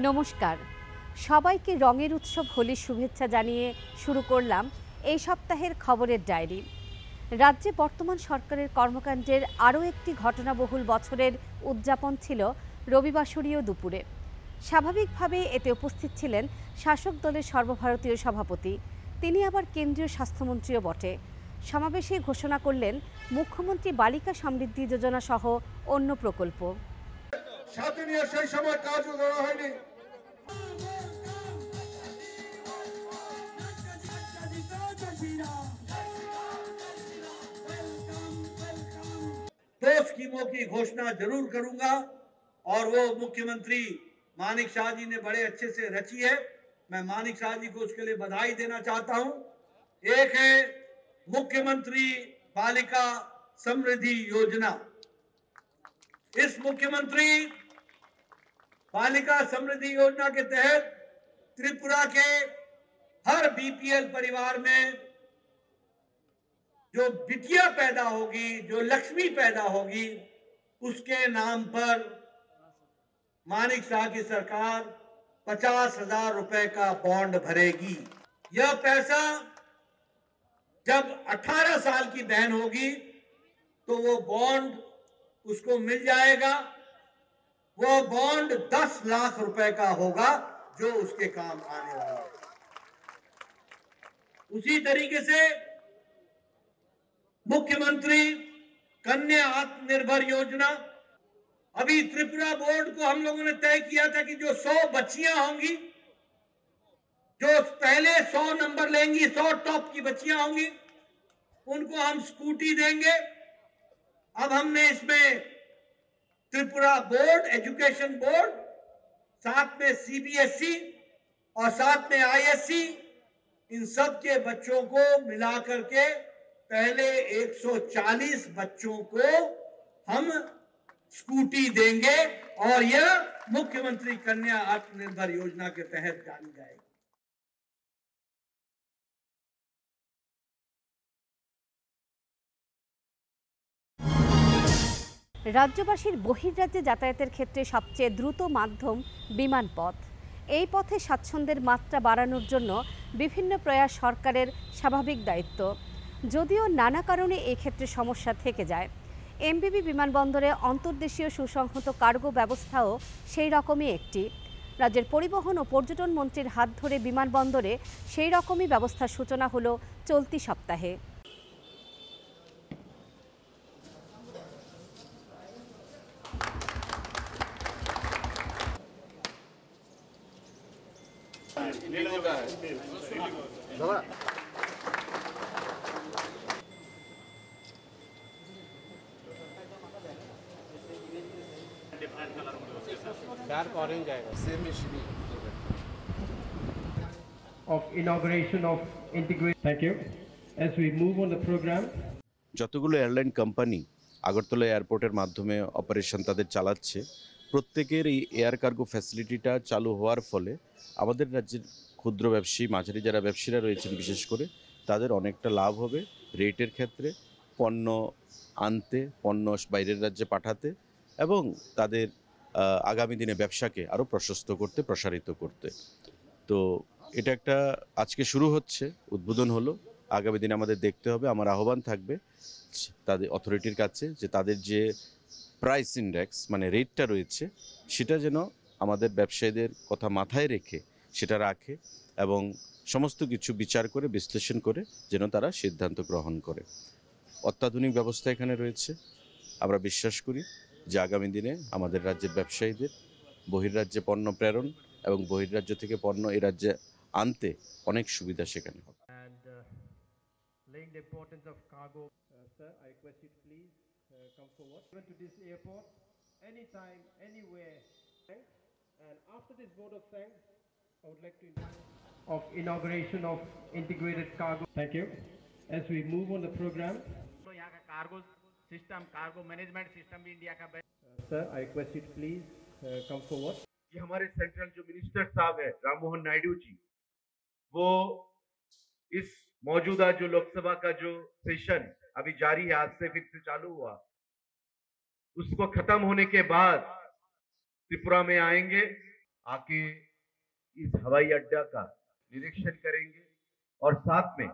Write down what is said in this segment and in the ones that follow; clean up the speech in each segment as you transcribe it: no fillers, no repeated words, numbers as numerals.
নমস্কার, সবাইকে রঙের উৎসব হোলির শুভেচ্ছা জানিয়ে শুরু করলাম এই সপ্তাহের খবরের ডায়েরি। রাজ্যে বর্তমান সরকারের কর্মকাণ্ডের আরও একটি ঘটনাবহুল বছরের উদযাপন ছিল রবিবাসরীয় দুপুরে। স্বাভাবিকভাবে এতে উপস্থিত ছিলেন শাসক দলের সর্বভারতীয় সভাপতি, তিনি আবার কেন্দ্রীয় স্বাস্থ্যমন্ত্রীও বটে। সমাবেশে ঘোষণা করলেন মুখ্যমন্ত্রী বালিকা সমৃদ্ধি যোজনা সহ অন্য প্রকল্প। সেই সময় কাজও করা হয়নি। दो स्कीमों की घोषणा जरूर करूंगा और वो मुख्यमंत्री मानिक शाह जी ने बड़े अच्छे से रची है। मैं मानिक शाह जी को उसके लिए बधाई देना चाहता हूं। एक है मुख्यमंत्री बालिका समृद्धि योजना। इस मुख्यमंत्री बालिका समृद्धि योजना के तहत त्रिपुरा के हर बीपीएल परिवार में जो बिटिया पैदा होगी, जो लक्ष्मी पैदा होगी, उसके नाम पर मानिक शाह की सरकार 50,000 रुपए का बॉन्ड भरेगी। यह पैसा जब 18 साल की बहन होगी तो वो बॉन्ड उसको मिल जाएगा। वो बॉन्ड 10 लाख रुपए का होगा जो उसके काम आने वाला है। उसी तरीके से मुख्यमंत्री कन्या आत्मनिर्भर योजना, अभी त्रिपुरा बोर्ड को हम लोगों ने तय किया था कि जो 100 बच्चियां होंगी, जो पहले 100 नंबर लेंगी, 100 टॉप की बच्चियां होंगी, उनको हम स्कूटी देंगे। अब हमने इसमें त्रिपुरा बोर्ड, एजुकेशन बोर्ड, साथ में सीबीएसई और साथ में आईएससी, इन सब के बच्चों को मिलाकर के पहले 140 बच्चों को हम स्कूटी देंगे और यह मुख्यमंत्री कन्या आत्मनिर्भर योजना के तहत जानी जाएगी। রাজ্যবাসীর বহির্রাজ্যে যাতায়াতের ক্ষেত্রে সবচেয়ে দ্রুত মাধ্যম বিমানপথ। এই পথে স্বাচ্ছন্দ্যের মাত্রা বাড়ানোর জন্য বিভিন্ন প্রয়াস সরকারের স্বাভাবিক দায়িত্ব, যদিও নানা কারণে এক্ষেত্রে সমস্যা থেকে যায়। এমবিবি বিমানবন্দরে অন্তর্দেশীয় সুসংহত কার্গো ব্যবস্থাও সেই রকমই একটি। রাজ্যের পরিবহন ও পর্যটন মন্ত্রীর হাত ধরে বিমানবন্দরে সেই রকমই ব্যবস্থার সূচনা হলো চলতি সপ্তাহে। Of inauguration of integrated. Thank you. As we move on the program, যতগুলো এয়ারলাইন কোম্পানি আগরতলা এয়ারপোর্টের মাধ্যমে অপারেশন তাদের চালাচ্ছে, প্রত্যেকের এই এয়ার কার্গো ফ্যাসিলিটিটা চালু হওয়ার ফলে আমাদের রাজ্যের ক্ষুদ্র ব্যবসায়ী, মাঝারি যারা ব্যবসায়ীরা রয়েছেন বিশেষ করে, তাদের অনেকটা লাভ হবে রেটের ক্ষেত্রে, পণ্য আনতে, পণ্য বাইরের রাজ্যে পাঠাতে এবং তাদের আগামী দিনে ব্যবসাকে আরও প্রশস্ত করতে, প্রসারিত করতে। তো এটা একটা আজকে শুরু হচ্ছে, উদ্বোধন হলো। আগামী দিনে আমাদের দেখতে হবে, আমার আহ্বান থাকবে তাদের অথরিটির কাছে যে তাদের যে প্রাইস ইন্ডেক্স মানে রেটটা রয়েছে সেটা যেন আমাদের ব্যবসায়ীদের কথা মাথায় রেখে সেটা রাখে এবং সমস্ত কিছু বিচার করে বিশ্লেষণ করে যেন তারা সিদ্ধান্ত গ্রহণ করে। অত্যাধুনিক ব্যবস্থা এখানে রয়েছে। আমরা বিশ্বাস করি যে আগামী দিনে আমাদের রাজ্যের ব্যবসায়ীদের বহির্রাজ্যে পণ্য প্রেরণ এবং বহির্রাজ্য থেকে পণ্য এই রাজ্যে আনতে অনেক সুবিধা সেখানে হবে। laying the importance of cargo. Sir, I request you to please come forward. Even to this airport, anytime, anywhere. Thanks. And after this vote of thanks, I would like to of inauguration of integrated cargo. Thank you. As we move on the program, तो यहाँ का cargo system, cargo management system भी India का sir, I request you to please come forward. ये हमारे central जो minister साहब है राम मोहन नायडू जी, वो इस मौजूदा जो लोकसभा का जो सेशन अभी जारी है, आज से फिर से चालू हुआ, उसको खत्म होने के बाद त्रिपुरा में आएंगे आके इस हवाई अड्डा का निरीक्षण करेंगे और साथ में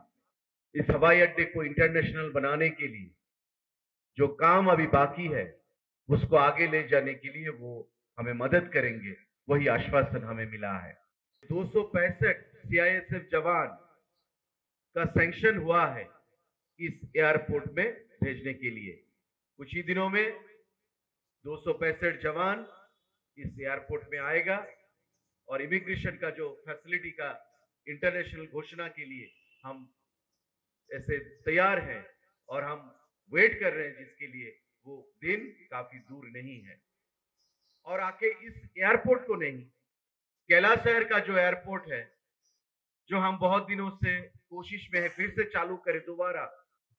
इस हवाई अड्डे को इंटरनेशनल बनाने के लिए जो काम अभी बाकी है उसको आगे ले जाने के लिए वो हमें मदद करेंगे, वही आश्वासन हमें मिला है। 265 सीआईएसएफ जवान का सैंक्शन हुआ है इस एयरपोर्ट में भेजने के लिए। कुछ ही दिनों में 265 जवान इस एयरपोर्ट में आएगा और इमिग्रेशन का जो फैसिलिटी का इंटरनेशनल घोषणा के लिए हम ऐसे तैयार हैं और हम वेट कर रहे हैं, जिसके लिए वो दिन काफी दूर नहीं है। और आके इस एयरपोर्ट को नहीं, कैलाश शहर का जो एयरपोर्ट है, जो हम बहुत दिनों से कोशिश में है फिर से चालू करें दोबारा,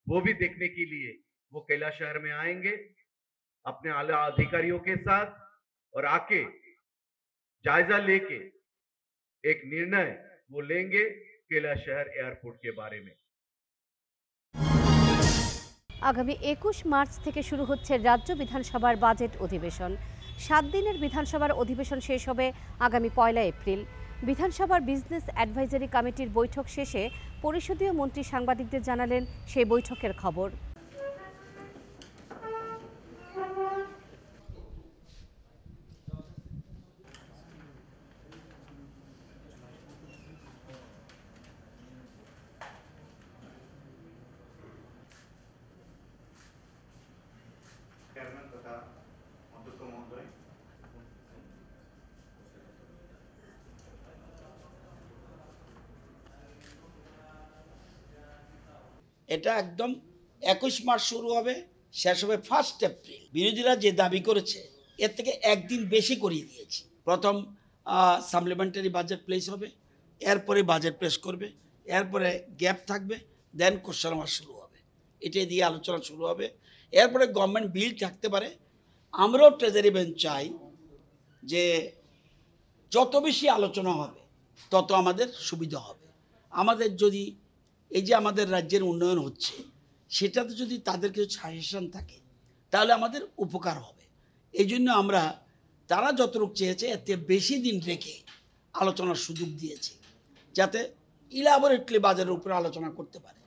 वो भी देखने के लिए वो कैलाश शहर में आएंगे अपने आला अधिकारियों के साथ और आके जायजा लेके एक निर्णय वो लेंगे कैलाश शहर एयरपोर्ट के बारे में। আগামী 21 মার্চ থেকে শুরু হচ্ছে রাজ্য বিধানসভার বাজেট অধিবেশন। 7 দিনের বিধানসভার অধিবেশন শেষ হবে আগামী 1 এপ্রিল। বিধানসভার বিজনেস অ্যাডভাইজারি কমিটির বৈঠক শেষে পরিষদীয় মন্ত্রী সাংবাদিকদের জানালেন সেই বৈঠকের খবর। এটা একদম 21 মার্চ শুরু হবে, শেষ হবে 1 এপ্রিল। বিরোধীরা যে দাবি করেছে এর থেকে একদিন বেশি করিয়ে দিয়েছি। প্রথম সাপ্লিমেন্টারি বাজেট প্লেস হবে, এরপরে বাজেট প্লেস করবে, এরপরে গ্যাপ থাকবে, দেন কোশ্চেন আওয়ার শুরু হবে। এটা দিয়ে আলোচনা শুরু হবে। এরপরে গভর্নমেন্ট বিল থাকতে পারে। আমরাও ট্রেজারি বেঞ্চ চাই যে যত বেশি আলোচনা হবে তত আমাদের সুবিধা হবে। আমাদের যদি এই যে আমাদের রাজ্যের উন্নয়ন হচ্ছে সেটাতে যদি তাদের কিছু সাজেশন থাকে তাহলে আমাদের উপকার হবে। এই জন্য আমরা তারা যতটুকু চেয়েছে এতে বেশি দিন রেখে আলোচনার সুযোগ দিয়েছি, যাতে ইলাবোরেটলি বাজারের উপরে আলোচনা করতে পারে।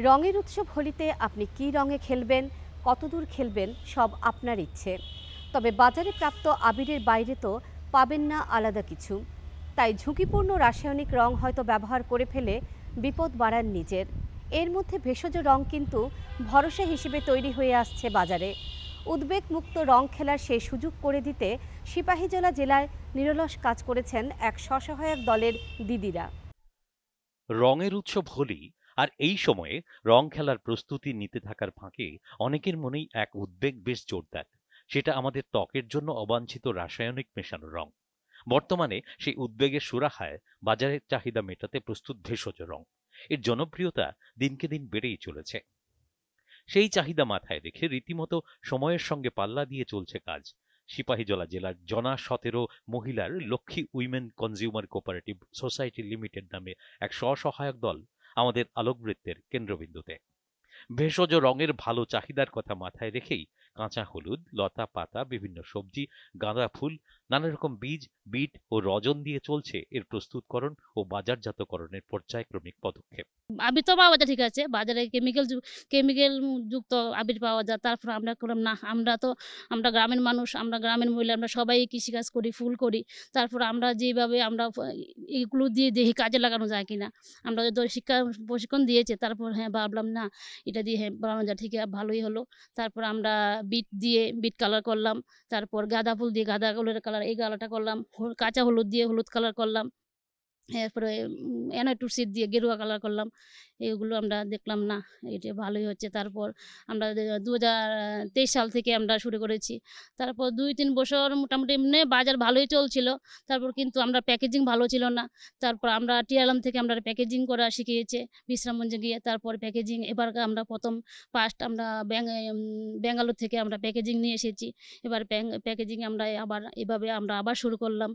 রঙের উৎসব হোলিতে আপনি কি রঙে খেলবেন, কতদূর খেলবেন সব আপনার ইচ্ছে। তবে বাজারে প্রাপ্ত আবিরের বাইরে তো পাবেন না আলাদা কিছু। তাই ঝুঁকিপূর্ণ রাসায়নিক রং হয়তো ব্যবহার করে ফেলে বিপদ বাড়ান নিজের। এর মধ্যে ভেষজ রং কিন্তু ভরসা হিসেবে তৈরি হয়ে আসছে বাজারে। উদ্বেগমুক্ত রং খেলার সেই সুযোগ করে দিতে সিপাহীজলা জেলায় নিরলস কাজ করেছেন এক স্বসহায়ক দলের দিদিরা। রঙের উৎসব হোলি, আর এই সময়ে রং খেলার প্রস্তুতি নিতে থাকার ফাঁকে অনেকের মনেই এক উদ্বেগ বেশ জোরদার। সেটা আমাদের ত্বকের জন্য অবাঞ্ছিত রাসায়নিক মেশানো রং। বর্তমানে সেই উদ্বেগের সুরাহায় বাজারের চাহিদা মেটাতে প্রস্তুত ভেষজ রং। এর জনপ্রিয়তা দিনকে দিন বেড়েই চলেছে। সেই চাহিদা মাথায় রেখে রীতিমতো সময়ের সঙ্গে পাল্লা দিয়ে চলছে কাজ। সিপাহীজলা জেলার জনা 17 মহিলার Lakshmi women consumer cooperative society limited নামে এক স্বসহায়ক দল আমাদের আলোকবৃত্তের কেন্দ্রবিন্দুতে। ভেষজ রঙের ভালো চাহিদার কথা মাথায় রেখেই কাঁচা হলুদ, লতা পাতা, বিভিন্ন সবজি, গাঁদা ফুল, নানা রকম বীজ, বিট ও রজন দিয়ে চলছে এর প্রস্তুতকরণ ও বাজারজাতকরণের পর্যায়ক্রমিক পদক্ষেপ। আবির তো পাওয়া যায়, ঠিক আছে, বাজারে কেমিক্যাল যুক্ত আবির পাওয়া যায়। তারপর আমরা করলাম না, আমরা গ্রামের মানুষ, আমরা গ্রামের মহিলা, আমরা সবাই কৃষিকাজ করি, ফুল করি। তারপর আমরা যেভাবে আমরা এগুলো দিয়ে দেখি কাজে লাগানো যায় কিনা। আমরা যদি শিক্ষা প্রশিক্ষণ দিয়েছে, তারপর হ্যাঁ ভাবলাম না এটা দিয়ে হ্যাঁ বানানো যায়, ঠিক আছে, ভালোই হলো। তারপর আমরা বিট কালার করলাম, তারপর গাঁদা ফুল দিয়ে গাঁদা ফুলের কালার, এই কালারটা করলাম। কাঁচা হলুদ দিয়ে হলুদ কালার করলাম, এরপরে অ্যানাইটুসিড দিয়ে গেরুয়া কালার করলাম। এগুলো আমরা দেখলাম না এটা ভালোই হচ্ছে। তারপর আমরা 2023 সাল থেকে আমরা শুরু করেছি। তারপর 2-3 বছর মোটামুটি এমনি বাজার ভালোই চলছিল। তারপর কিন্তু আমরা প্যাকেজিং ভালো ছিল না। তারপর আমরা টিআরএম থেকে আমরা প্যাকেজিং করা শিখিয়েছে বিশ্রামগঞ্জে গিয়ে। তারপর প্যাকেজিং এবার আমরা ফার্স্ট আমরা ব্যাঙ্গালোর থেকে আমরা প্যাকেজিং নিয়ে এসেছি। এবার প্যাকেজিং আমরা এভাবে আমরা আবার শুরু করলাম।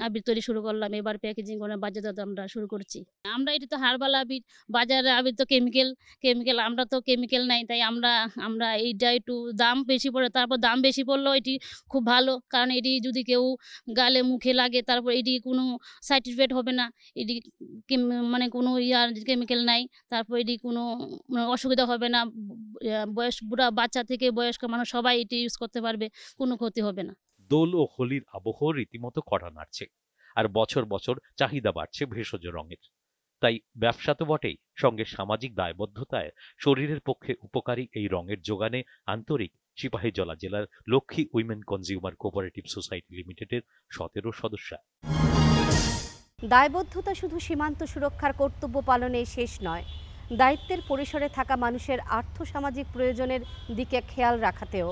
আবির তৈরি শুরু করলাম, এবার প্যাকেজিং করে বাজারজাত আমরা শুরু করছি। আমরা এটি তো হার্বাল আবির, বাজারে আবির তো কেমিক্যাল, আমরা তো কেমিক্যাল নাই, তাই আমরা এইটা একটু দাম বেশি পড়ে, তারপর দাম বেশি পড়লেও এটি খুব ভালো, কারণ এটি যদি কেউ গালে মুখে লাগে তারপর এটি কোনো সাইড ইফেক্ট হবে না, এটি মানে কোনো কেমিক্যাল নাই, তারপর এটি কোনো অসুবিধা হবে না, বুড়া বাচ্চা থেকে বয়স্ক মানুষ সবাই এটি ইউজ করতে পারবে, কোনো ক্ষতি হবে না। দোল ও হোলির আবহ রীতিমতো কড়া নাড়ছে, আর বছর বছর চাহিদা বাড়ছে ভেষজ রঙের। তাই ব্যবসা তো বটেই, সঙ্গে সামাজিক দায়বদ্ধতায় শরীরের পক্ষে উপকারী এই রঙের যোগানে আন্তরিক সিপাহীজলা জেলার Lakshmi women consumer cooperative society লিমিটেডের 17 সদস্য। দায়বদ্ধতা শুধু সীমান্ত সুরক্ষার কর্তব্য পালনেই শেষ নয়, দায়িত্বের পরিসরে থাকা মানুষের আর্থসামাজিক প্রয়োজনের দিকে খেয়াল রাখাতেও।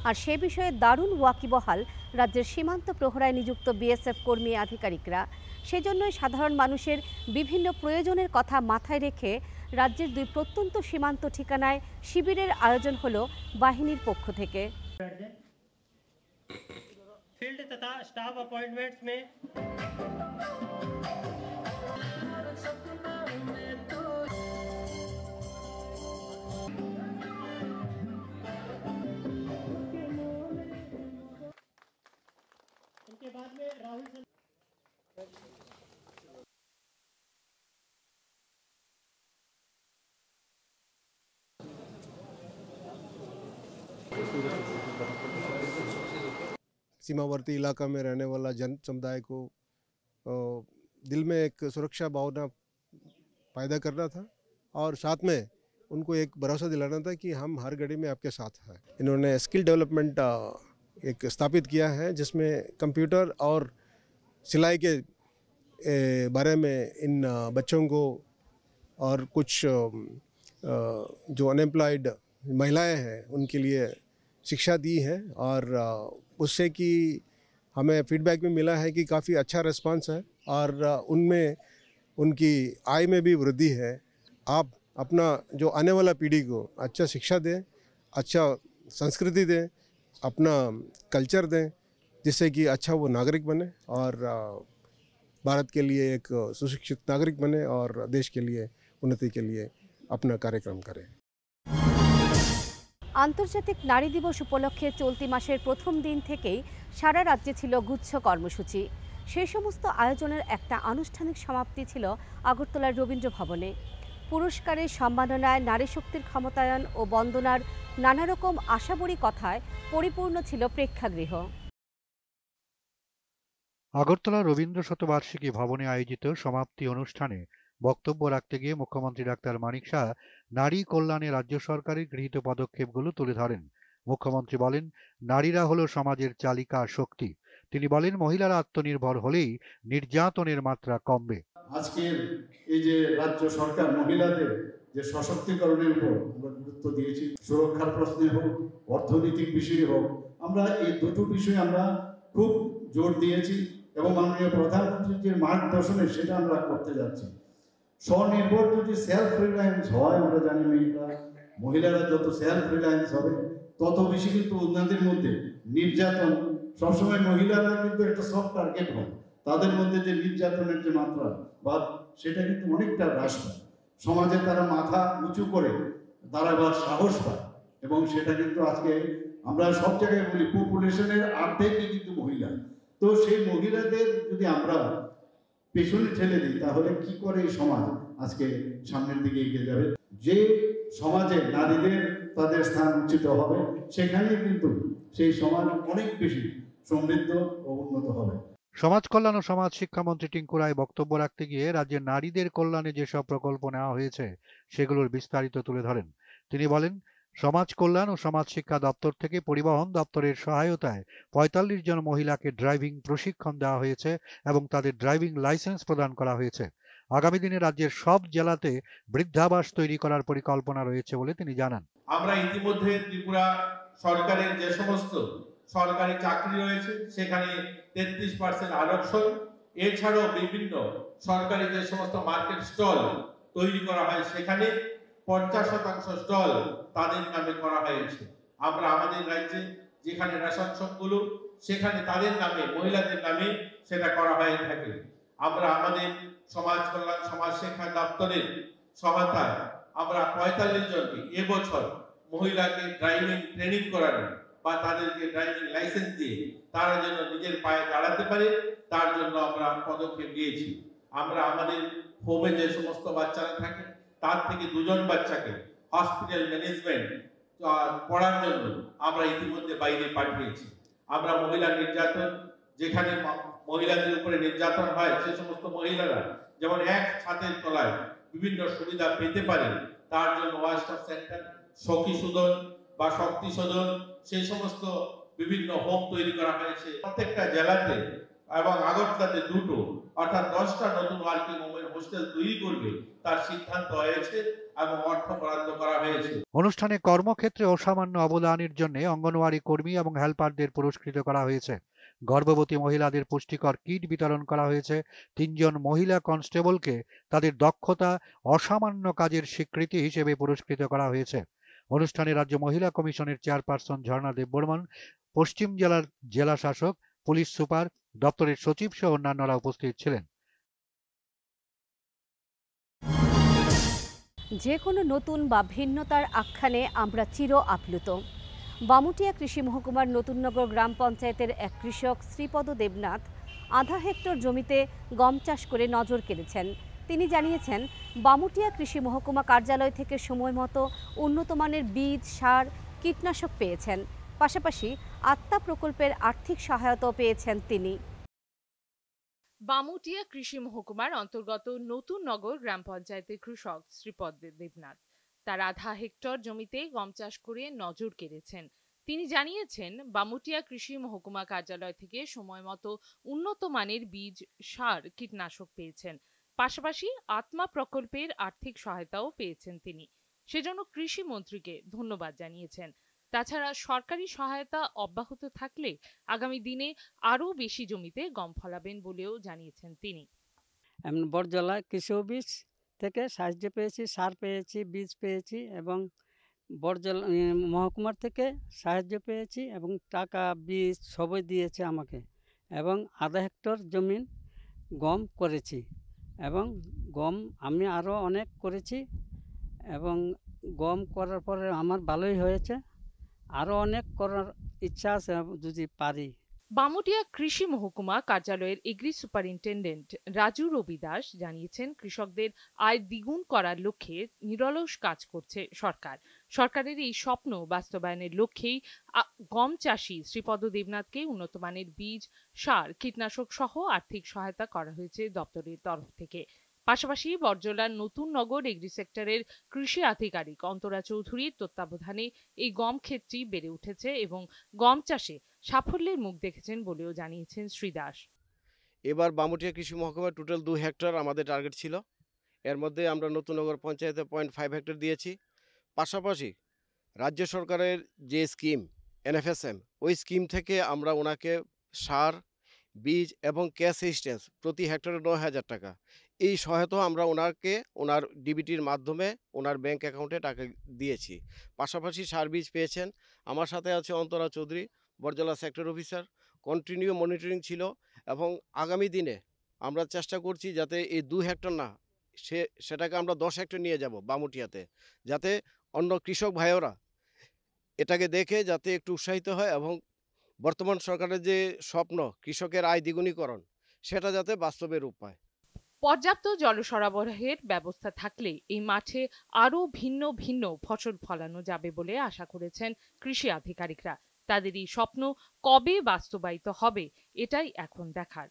আর সে বিষয়ে দারুণ ওয়াকিবহাল রাজ্যের সীমান্ত প্রহরায় নিযুক্ত বিএসএফ কর্মী আধিকারিকরা। সেজন্যই সাধারণ মানুষের বিভিন্ন প্রয়োজনের কথা মাথায় রেখে রাজ্যের 2 প্রত্যন্ত সীমান্ত ঠিকানায় শিবিরের আয়োজন হলো বাহিনীর পক্ষ থেকে। फील्ड तथा स्टाफ अपॉइंटमेंट्स में इनके बाद में राहुल सीमावर्ती इलाका में रहने वाला जन समुदाय को दिल में एक सुरक्षा भावना पैदा करना था और साथ में उनको एक भरोसा दिलाना था कि हम हर घड़ी में आपके साथ हैं। इन्होंने स्किल डेवलपमेंट एक स्थापित किया है जिसमें कंप्यूटर और सिलाई के बारे में इन बच्चों को और कुछ जो अनएम्प्लॉयड महिलाएं हैं उनके लिए शिक्षा दी है और उससे कि हमें फीडबैक भी मिला है कि काफ़ी अच्छा रिस्पांस है और उनमें उनकी आय में भी वृद्धि है। आप अपना जो आने वाला पीढ़ी को अच्छा शिक्षा दें, अच्छा संस्कृति दें, अपना कल्चर दें, जिससे कि अच्छा वो नागरिक बने और भारत के लिए एक सुशिक्षित नागरिक बने और देश के लिए उन्नति के लिए अपना कार्यक्रम करें। আন্তর্জাতিক নারী দিবস উপলক্ষে চলতি মাসের প্রথম দিন থেকেই সারা রাজ্যে ছিল গুচ্ছ কর্মসূচি। সেই সমস্ত আয়োজনের একটা আনুষ্ঠানিক সমাপ্তি ছিল আগরতলার রবীন্দ্র ভবনে। পুরস্কারের সম্মাননায় নারী শক্তির ক্ষমতায়ন ও বন্দনার নানা রকম আশাবরী কথায় পরিপূর্ণ ছিল প্রেক্ষাগৃহ। আগরতলা রবীন্দ্র শতবার্ষিকী ভবনে আয়োজিত সমাপ্তি অনুষ্ঠানে বক্তব্য রাখতে গিয়ে মুখ্যমন্ত্রী ডাক্তার মানিক সাহা নারী কল্যাণে রাজ্য সরকারের গৃহীত পদক্ষেপগুলো তুলে ধরেন। মুখ্যমন্ত্রী বলেন, নারীরা হলো সমাজের চালিকা শক্তি। তিনি বলেন, মহিলারা আত্মনির্ভর হলেই নির্যাতনের মাত্রা কমবে। আজকের এই যে রাজ্য সরকার মহিলাদের যে সশক্তিকরণের উপর আমরা গুরুত্ব দিয়েছি, সুরক্ষার প্রশ্নে হোক, অর্থনৈতিক বিষয়ে হোক, আমরা এই দুটো বিষয়ে আমরা খুব জোর দিয়েছি এবং মাননীয় প্রধানমন্ত্রীর যে মার্গদর্শনে সেটা আমরা করতে যাচ্ছি। স্বনির্ভর যদি সেলফ রিলায়েন্স হয়, আমরা জানি মহিলারা যত সেলফ রিলায়েন্স হবে তত বেশি কিন্তু উন্নতির মধ্যে নির্যাতন, সবসময় মহিলারা কিন্তু একটা সফট টার্গেট হয়, তাদের মধ্যে যে নির্যাতনের যে মাত্রা বা সেটা কিন্তু অনেকটা হ্রাস পায়। সমাজে তারা মাথা উঁচু করে দাঁড়াবার সাহস পায় এবং সেটা কিন্তু আজকে আমরা সব জায়গায় বলি পপুলেশনের অর্ধেকই কিন্তু মহিলা। তো সেই মহিলাদের যদি আমরা পেছনে ঠেলে দিই তাহলে কি করে এই সমাজ আজকে সামনের দিকে এগিয়ে যাবে? যে সমাজে নারীদের তাদের স্থান উচ্চিত হবে সেখানে কিন্তু সেই সমাজ অনেক বেশি সমৃদ্ধ ও উন্নত হবে। সমাজ কল্যাণ ও সমাজ শিক্ষামন্ত্রী টিঙ্কু রায় বক্তব্য রাখতে গিয়ে রাজ্যের নারীদের কল্যাণে যেসব প্রকল্প নেওয়া হয়েছে সেগুলোর বিস্তারিত তুলে ধরেন। তিনি বলেন, সমাজ কল্যাণ ও সমাজ শিক্ষা দপ্তর থেকে পরিবহন দপ্তরের সহায়তায় ৪৫ জন মহিলাকে ড্রাইভিং প্রশিক্ষণ দেওয়া হয়েছে এবং তাদের ড্রাইভিং লাইসেন্স প্রদান করা হয়েছে। আগামী দিনে রাজ্যের সব জেলাতে বৃদ্ধাবাস তৈরি করার পরিকল্পনা রয়েছে বলে তিনি জানান। আমরা ইতিমধ্যে ত্রিপুরা সরকারের যে সমস্ত সরকারি চাকরি রয়েছে সেখানে 33% আরক্ষণ, এছাড়াও বিভিন্ন সরকারি যে সমস্ত মার্কেট স্টল তৈরি করা হয় সেখানে 50% স্টল তাদের নামে করা হয়েছে। আমরা আমাদের রাজ্যে যেখানে রেশন শপগুলো সেখানে তাদের নামে, মহিলাদের নামে সেটা করা হয়ে থাকে। আমরা আমাদের সমাজ কল্যাণ সমাজ শিক্ষা দপ্তরের সহায়তায় আমরা 45 জনকে এবছর মহিলাকে ড্রাইভিং ট্রেনিং করানো বা তাদেরকে ড্রাইভিং লাইসেন্স দিয়ে তারা যেন নিজের পায়ে দাঁড়াতে পারে তার জন্য আমরা পদক্ষেপ নিয়েছি। আমরা আমাদের হোমে যে সমস্ত বাচ্চারা থাকে তার থেকে 2 জন বাচ্চাকে হসপিটাল ম্যানেজমেন্ট পড়ার জন্য আমরা ইতিমধ্যে বাইরে পাঠিয়েছি। আমরা মহিলা নির্যাতন, যেখানে মহিলাদের উপরে নির্যাতন হয় সে সমস্ত মহিলারা যেমন এক ছাদের তলায় বিভিন্ন সুবিধা পেতে পারে তার জন্য ওয়ান স্টপ সেন্টার, সখী সুদন বা শক্তি সদন, সেই সমস্ত বিভিন্ন হোম তৈরি করা হয়েছে প্রত্যেকটা জেলাতে এবং আগরতলাতে 2টো অর্থাৎ 10টা নতুন ওয়ার্কিং ওমেন হোস্টেল তৈরি করবে তার সিদ্ধান্ত হয়েছে এবং অর্থ বরাদ্দ করা হয়েছে। অনুষ্ঠানে কর্মক্ষেত্রে অসামান্য অবদানের জন্য অঙ্গনওয়াড়ি কর্মী এবং হেল্পারদের পুরস্কৃত করা হয়েছে। গর্ভবতী মহিলাদের পুষ্টিকর কিট বিতরণ করা হয়েছে। 3 জন মহিলা কনস্টেবলকে তাদের দক্ষতা অসামান্য কাজের স্বীকৃতি হিসেবে পুরস্কৃত করা হয়েছে। অনুষ্ঠানে রাজ্য মহিলা কমিশনের চেয়ারপারসন ঝর্ণা দেববর্মন, পশ্চিম জেলার জেলা শাসক, পুলিশ সুপার, দপ্তরের সচিব সহ অন্যান্যরা উপস্থিত ছিলেন। যে কোনো নতুন বা ভিন্নতার আখ্যানে আমরা চির আপ্লুত। বামুটিয়া কৃষি মহকুমার নতুননগর গ্রাম পঞ্চায়েতের এক কৃষক শ্রীপদ দেবনাথ আধা হেক্টর জমিতে গম চাষ করে নজর কেড়েছেন। তিনি জানিয়েছেন, বামুটিয়া কৃষি মহকুমা কার্যালয় থেকে সময়মতো উন্নতমানের বীজ, সার, কীটনাশক পেয়েছেন। পাশাপাশি আত্মা প্রকল্পের আর্থিক সহায়তাও পেয়েছেন তিনি। বামুটিয়া কৃষি মহকুমার অন্তর্গত নতুন নগর গ্রাম পঞ্চায়েতের কৃষক শ্রীপদ দেবনাথ তার আধা হেক্টর জমিতে গম চাষ করে নজর কেড়েছেন। তিনি জানিয়েছেন, বামুটিয়া কৃষি মহকুমা কার্যালয় থেকে সময়মতো উন্নত মানের বীজ, সার, কীটনাশক পেয়েছেন। পাশাপাশি আত্মা প্রকল্পের আর্থিক সহায়তাও পেয়েছেন তিনি। সেজন্য কৃষি মন্ত্রীকে ধন্যবাদ জানিয়েছেন। তাছাড়া সরকারি সহায়তা অব্যাহত থাকলে আগামী দিনে আরও বেশি জমিতে গম ফলাবেন বলেও জানিয়েছেন তিনি। বরজলা কৃষি অফিস থেকে সাহায্য পেয়েছি, সার পেয়েছি, বীজ পেয়েছি এবং বরজলা মহকুমার থেকে সাহায্য পেয়েছি এবং টাকা, বীজ সবই দিয়েছে আমাকে এবং আধা হেক্টর জমিন গম করেছি এবং গম আমি আরও অনেক করেছি এবং গম করার পরে আমার ভালোই হয়েছে। আরও অনেক করার ইচ্ছা আছে যদি পারি। বামুটিয়া কৃষি মহকুমা কার্যালয়ের এগ্রি সুপারিনটেন্ডেন্ট রাজু রবি দাস জানিয়েছেন, কৃষকদের আয় দ্বিগুণ করার লক্ষ্যে নিরলস কাজ করছে সরকার। সরকারের এই স্বপ্ন বাস্তবায়নের লক্ষ্যেই গম চাষী শ্রীপদ দেবনাথকে উন্নতমানের বীজ, সার, কীটনাশক সহ আর্থিক সহায়তা করা হয়েছে দপ্তরের তরফ থেকে। পাশাপাশি বরজলার নতুন নগর এগ্রি সেক্টরের কৃষি আধিকারিক অন্তরা চৌধুরীর তত্ত্বাবধানে এই গম ক্ষেতটি বেড়ে উঠেছে এবং গম চাষে সাফল্যের মুখ দেখেছেন বলেও জানিয়েছেন শ্রী দাস। এবার বামুটিয়া কৃষি মহকুমায় টোটাল 2 হেক্টর আমাদের টার্গেট ছিল। এর মধ্যে আমরা নতুন নগর পঞ্চায়েতে 0.5 হেক্টর দিয়েছি। পাশাপাশি রাজ্য সরকারের যে স্কিম NFSM, ওই স্কিম থেকে আমরা ওনাকে সার, বীজ এবং ক্যাশ অ্যাসিস্ট্যান্স প্রতি হেক্টরে 9,000 টাকা এই সহায়তা আমরা ওনাকে ওনার ডিবিটির মাধ্যমে ওনার ব্যাংক অ্যাকাউন্টে টাকা দিয়েছি। পাশাপাশি সার, বীজ পেয়েছেন। আমার সাথে আছে Antara Chowdhury, Borjala sector officer. Continue monitoring ছিল এবং আগামী দিনে আমরা চেষ্টা করছি যাতে এই 2 হেক্টর না, সেটাকে আমরা 10 হেক্টর নিয়ে যাব বামুটিয়াতে, যাতে অন্য কৃষক ভাইয়েরা এটাকে দেখে যাতে একটু উৎসাহিত হয় এবং বর্তমান সরকারের যে স্বপ্ন কৃষকের আয় দ্বিগুণীকরণ, সেটা যাতে বাস্তবে রূপ পায়। পর্যাপ্ত জল সরবরাহের ব্যবস্থা থাকলে এই মাঠে আরও ভিন্ন ভিন্ন ফসল ফলানো যাবে বলে আশা করেছেন কৃষি আধিকারিকরা। তাদের এই স্বপ্ন কবে বাস্তবায়িত হবে এটাই এখন দেখার।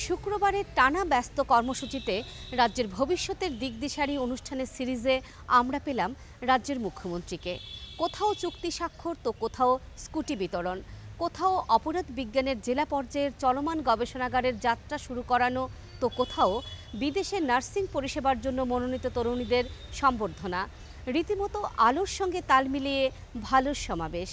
শুক্রবারের টানা ব্যস্ত কর্মসূচিতে রাজ্যের ভবিষ্যতের দিকদিশারি অনুষ্ঠানের সিরিজে আমরা পেলাম রাজ্যের মুখ্যমন্ত্রীকে। কোথাও চুক্তি স্বাক্ষর, তো কোথাও স্কুটি বিতরণ, কোথাও অপরাধ বিজ্ঞানের জেলা পর্যায়ের চলমান গবেষণাগারের যাত্রা শুরু করানো, তো কোথাও বিদেশে নার্সিং পরিষেবার জন্য মনোনীত তরুণীদের সম্বর্ধনা। রীতিমতো আলোর সঙ্গে তাল মিলিয়ে ভালোর সমাবেশ।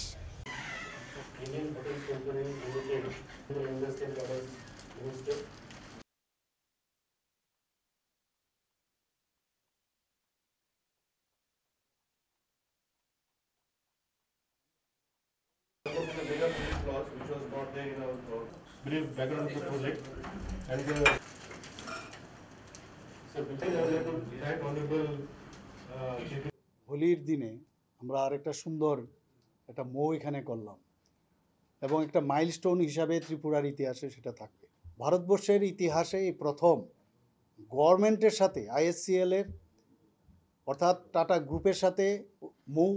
clause which was not there in our brief background of the project. And so before I was able to thank Honorable Chief হোলির দিনে আমরা আরেকটা সুন্দর একটা মৌ এখানে করলাম এবং একটা মাইলস্টোন হিসাবে ত্রিপুরার ইতিহাসে সেটা থাকবে। ভারতবর্ষের ইতিহাসে এই প্রথম গভর্নমেন্টের সাথে ISCL এর অর্থাৎ টাটা গ্রুপের সাথে মৌ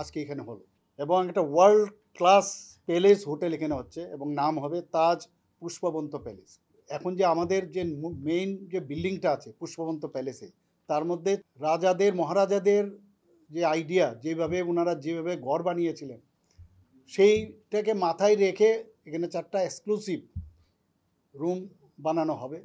আজকে এখানে হলো এবং একটা ওয়ার্ল্ড ক্লাস প্যালেস হোটেল এখানে হচ্ছে এবং নাম হবে তাজ পুষ্পবন্ত প্যালেস। এখন যে আমাদের যে মেইন যে বিল্ডিংটা আছে পুষ্পবন্ত প্যালেসে, তার মধ্যে রাজাদের মহারাজাদের যে আইডিয়া, যেভাবে ওনারা যেভাবে ঘর বানিয়েছিলেন সেইটাকে মাথায় রেখে এখানে 4টা এক্সক্লুসিভ রুম বানানো হবে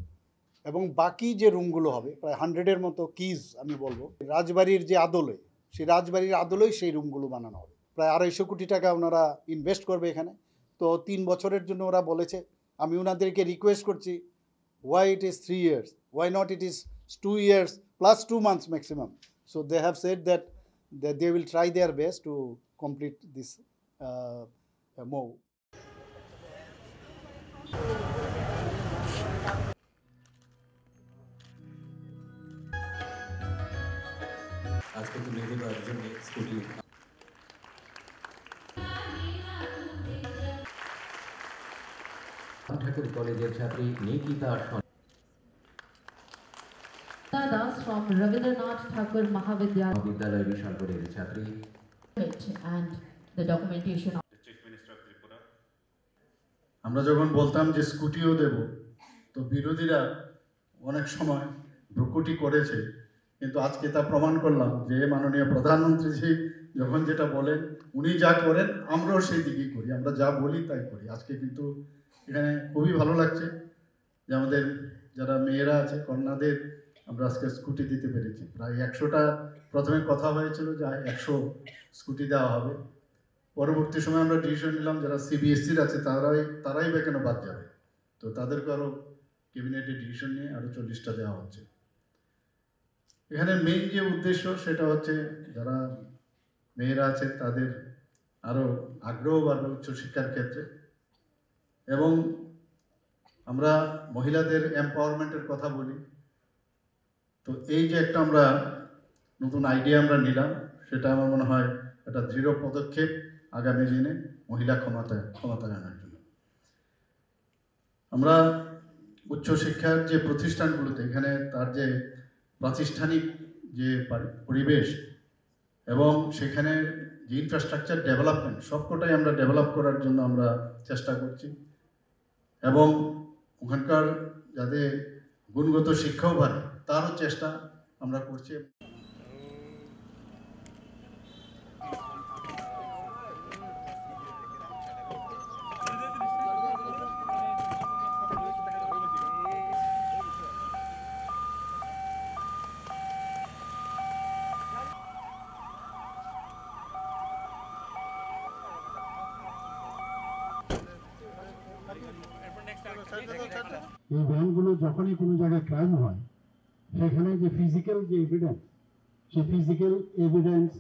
এবং বাকি যে রুমগুলো হবে প্রায় 100-এর মতো কিজ আমি বলবো রাজবাড়ির যে আদলে, সেই রাজবাড়ির আদলেই সেই রুমগুলো বানানো হবে। প্রায় 250 কোটি টাকা ওনারা ইনভেস্ট করবে এখানে। তো 3 বছরের জন্য ওরা বলেছে। আমি ওনাদেরকে রিকোয়েস্ট করছি, why it is 3 years, why not it is 2 years plus 2 months maximum. So they have said that they will try their best to complete this move. আজকে তো মেয়েদের জন্য স্কুটি ঠাকুর কলেজের ছাত্রী Nikita Das from Ravindranath Thakur Mahavidyalaya বিদ্যালয় বিশালপুরের ছাত্রী and the documentation of আমরা যখন বলতাম যে স্কুটিও দেব, তো বিরোধীরা অনেক সময় ভ্রুকুটি করেছে, কিন্তু আজকে তা প্রমাণ করলাম যে মাননীয় প্রধানমন্ত্রীজি যখন যেটা বলেন উনি যা করেন আমরাও সেই দিকেই করি, আমরা যা বলি তাই করি। আজকে কিন্তু এখানে খুবই ভালো লাগছে যে আমাদের যারা মেয়েরা আছে কন্যাদের আমরা আজকে স্কুটি দিতে পেরেছি। প্রায় 100টা প্রথমে কথা হয়েছিল যে 100 স্কুটি দেওয়া হবে। পরবর্তী সময় আমরা ডিসিশন নিলাম যারা CBSEর আছে তারাই বা কেন বাদ যাবে, তো তাদেরকে আরও ক্যাবিনেটে ডিসিশন নিয়ে আরও 40টা দেওয়া হচ্ছে। এখানে মেইন যে উদ্দেশ্য সেটা হচ্ছে যারা মেয়েরা আছে তাদের আরও আগ্রহ বাড়বে উচ্চশিক্ষার ক্ষেত্রে এবং আমরা মহিলাদের এম্পাওয়ারমেন্টের কথা বলি। তো এই যে একটা আমরা নতুন আইডিয়া আমরা নিলাম, সেটা আমার মনে হয় একটা দৃঢ় পদক্ষেপ আগামী দিনে মহিলা ক্ষমতায়নের জন্য। আমরা উচ্চশিক্ষার যে প্রতিষ্ঠানগুলোতে এখানে তার যে প্রাতিষ্ঠানিক যে পরিবেশ এবং সেখানে যে ইনফ্রাস্ট্রাকচার ডেভেলপমেন্ট সবকটাই আমরা ডেভেলপ করার জন্য আমরা চেষ্টা করছি এবং ওখানকার যাতে গুণগত শিক্ষাও বাড়ে তারও চেষ্টা আমরা করছি। এই ভ্যানগুলো যখনই কোনো জায়গায় ক্রাইম হয় সেখানে যে ফিজিক্যাল যে এভিডেন্স, সেই ফিজিক্যাল এভিডেন্স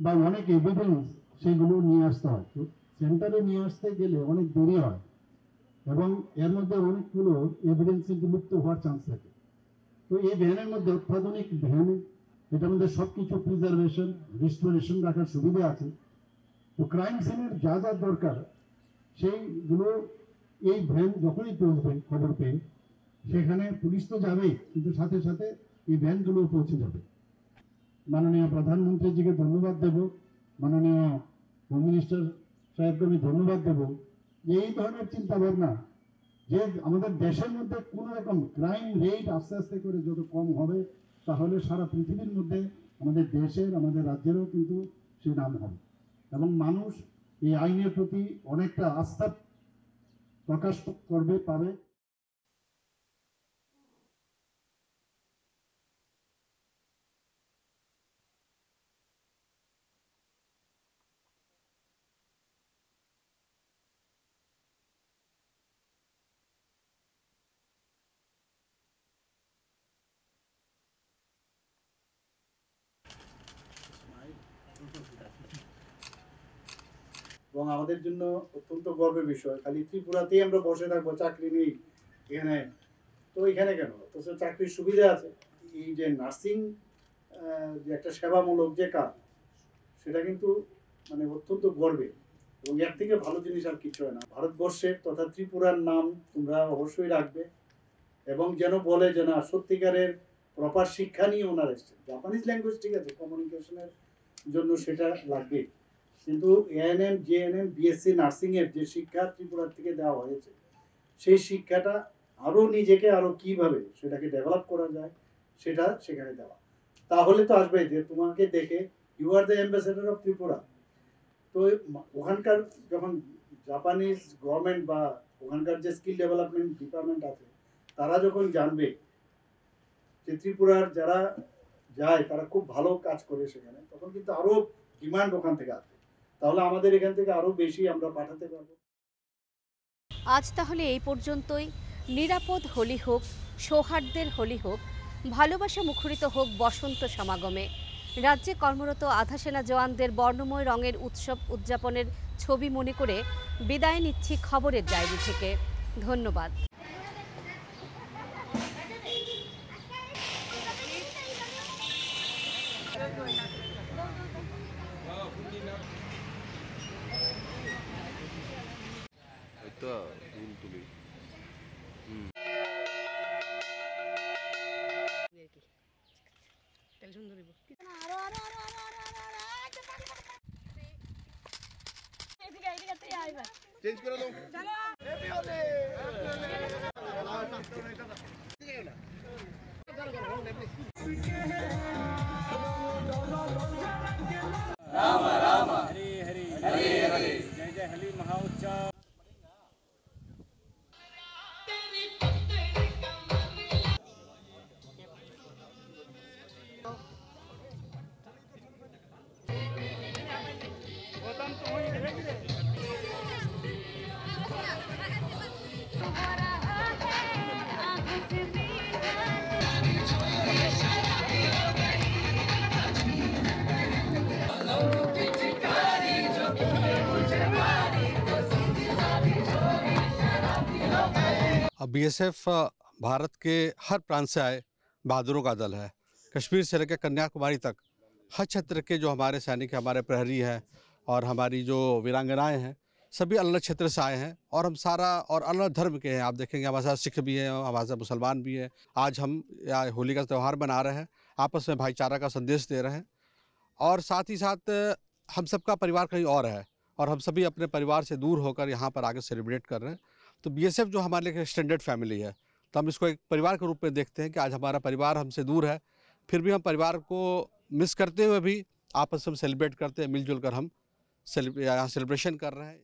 বা অনেক এভিডেন্স সেগুলো নিয়ে আসতে হয়। তো সেন্টারে নিয়ে আসতে গেলে অনেক দেরি হয় এবং এর মধ্যে অনেকগুলো এভিডেন্স কিন্তু লুপ্ত হওয়ার চান্স থাকে। তো এই ভ্যানের মধ্যে অত্যাধুনিক ভ্যান, এটার মধ্যে সব কিছু প্রিজার্ভেশন রিস্টোরেশন রাখার সুবিধা আছে। তো ক্রাইম সিনের যা যা দরকার সেইগুলো এই ভ্যান যখনই পৌঁছবে খবর পেয়ে সেখানে পুলিশ তো যাবেই, কিন্তু সাথে সাথে এই ভ্যানগুলো পৌঁছে যাবে। মাননীয় প্রধানমন্ত্রীজিকে ধন্যবাদ দেব, মাননীয় হোম মিনিস্টার সাহেবকে আমি ধন্যবাদ দেব যে এই ধরনের চিন্তা ভাবনা, যে আমাদের দেশের মধ্যে কোনো রকম ক্রাইম রেট আস্তে আস্তে করে যত কম হবে তাহলে সারা পৃথিবীর মধ্যে আমাদের দেশের আমাদের রাজ্যেরও কিন্তু সেই নাম হবে এবং মানুষ এই আইনের প্রতি অনেকটা আস্থা প্রকাশ করবে পাবে। এবং আমাদের জন্য অত্যন্ত গর্বের বিষয়। খালি ত্রিপুরাতেই আমরা বসে থাকবো, চাকরি নেই এখানে, তো এখানে কেন? অথচ চাকরির সুবিধা আছে। এই যে নার্সিং যে একটা সেবামূলক যে কাজ, সেটা কিন্তু মানে অত্যন্ত গর্বের, এবং এর থেকে ভালো জিনিস আর কিছু হয় না। ভারতবর্ষের তথা ত্রিপুরার নাম তোমরা অবশ্যই রাখবে, এবং যেন বলে যে না, সত্যিকারের প্রপার শিক্ষা নিয়ে ওনারা এসছে। জাপানিজ ল্যাঙ্গুয়েজ ঠিক আছে, কমিউনিকেশনের জন্য সেটা লাগবে, কিন্তু এএনএম, জেএনএম, বিএসসি নার্সিংয়ের যে শিক্ষা ত্রিপুরার থেকে দেওয়া হয়েছে, সেই শিক্ষাটা আরও নিজেকে আরও কীভাবে সেটাকে ডেভেলপ করা যায় সেটা সেখানে দেওয়া। তাহলে তো আসবে যে তোমাকে দেখে you are the ambassador of Tripura. তো ওখানকার যখন জাপানিজ গভর্নমেন্ট বা ওখানকার যে স্কিল ডেভেলপমেন্ট ডিপার্টমেন্ট আছে, তারা যখন জানবে যে ত্রিপুরার যারা যায় তারা খুব ভালো কাজ করে সেখানে, তখন কিন্তু আরও ডিমান্ড ওখান থেকে আসবে। তাহলে আমাদের এখান থেকে আরও বেশি আমরা পাঠাতে পারবো। আজ তাহলে এই পর্যন্তই। নিরাপদ হোলি হোক, সৌহার্দ্যের হোলি হোক, ভালোবাসা মুখরিত হোক বসন্ত সমাগমে। রাজ্যে কর্মরত আধা সেনা জওয়ানদের বর্ণময় রঙের উৎসব উদযাপনের ছবি মনে করে বিদায় নিচ্ছি খবরের ডায়েরি থেকে। ধন্যবাদ। চেঞ্জ করে দাও। राम राम हरे हरे हरे हरे जय जय हरि महाउच्चार। बीएसएफ भारत के हर प्रांत से आए बहादुरों का दल है। कश्मीर से लेकर कन्याकुमारी तक हर क्षेत्र के जो हमारे सैनिक, हमारे प्रहरी हैं और हमारी जो वीरांगनाएं हैं, सभी अलग अलग क्षेत्र से आए हैं और हम सारा और अलग अलग धर्म के हैं। आप देखेंगे हमारे साथ सिख भी हैं, हमारे साथ मुसलमान भी हैं। आज हम होली का त्यौहार मना रहे हैं, आपस में भाईचारा का संदेश दे रहे हैं और साथ ही साथ हम सबका परिवार कहीं और है और हम सभी अपने परिवार से दूर होकर यहाँ पर आगे सेलिब्रेट कर रहे हैं। तो बीएसएफ जो हमारे लिए एक्सटेंडेड फैमिली है, तो हम इसको एक परिवार के रूप में देखते हैं कि आज हमारा परिवार हमसे दूर है, फिर भी हम परिवार को मिस करते हुए भी आपस में सेलिब्रेट करते हैं, मिलजुल कर हम यहाँ सेलिब्रेशन कर रहे हैं।